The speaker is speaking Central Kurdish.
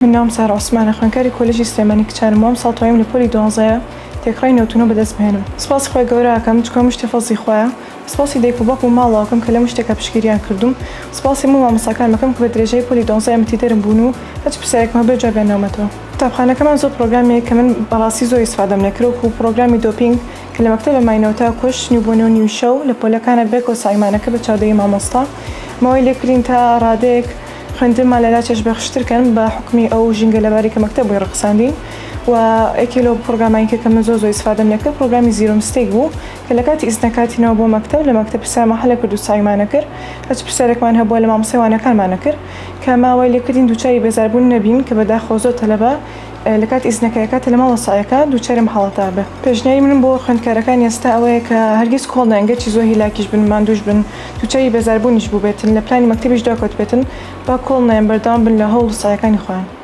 من نام سارة عثمان خوێنکاری کۆلێژی سلێمانی کچانم وام ساڵ دواییم لە پۆلی 12 تێکڕای نەوتونە بەدەست بهێنم. سپاسی خۆی گەورە ئەکەم چکە شتێ فەزی خۆیە. سپاسی دایک و باوک و ماڵاوەکەم کە لەم شتێکە پشگیریان کردوم. سپاسی هەموو مامۆستاکانمەکەم کە بە درێژەی پۆلی 12 یارمەتیدەرم بوون و هەچ پرسیارێکمان بێ جواب بێنەوەمەتەوە. قوتابخانەکەمان زۆر پرۆگرامێک کە من بەڕاستی زۆر ئیسفادەم لێ کرد وەکو پرۆگرامی دۆپینگ کە لە مەکتەبە ماینەوەتا کوش نیوبوونەوە نیو شەو لە پۆلەکانە بێکەوە سایمانەکە بە چاودێری مامۆستا ماوەی لێکردین تا ڕادەیەک خوێندنمان لەلا چێژبەخشترکەن بە حکمی ئەو ژینگە لەباری کە مەکتەب بووی ڕقساندین و یەکێ لەو پرۆگرامانێکە کە من زۆر ئیسفادەم لێ کرد پرۆگرامی زیرۆ مستێک بوو کە لە کاتی ئیزنەکاتینەوە بۆ مەکتەب لە مەکتەب پرسیارمان هەڵە کرد و سایمانە کرد هەچ پرسیارێکمان هەبووە لە مامۆستایوانەکانمانە کرد کە ماوەی لێکردین دووچاری بێزاربوون نەبین کە بەداخەوە زۆر تەلەبە لە کات ئیزنەکەیەکاتە لە ماڵەسایەکە دووچاری مەحاڵەتا بێ. پێشنیاری من بۆ خوێندکارەکانی ئێستا ئەوەیە کە هەرگیز کۆڵ نەیەن گەرچی زۆر هیلاکیش بن ماندووش بن دووچاری بێزاربوونیش بوو بێتن لە پلانی مەکتەبیش داکەوت بێتن با کۆڵ نەیەن بەردەوام بن لە هەوڵ و سایەکانی خۆیان.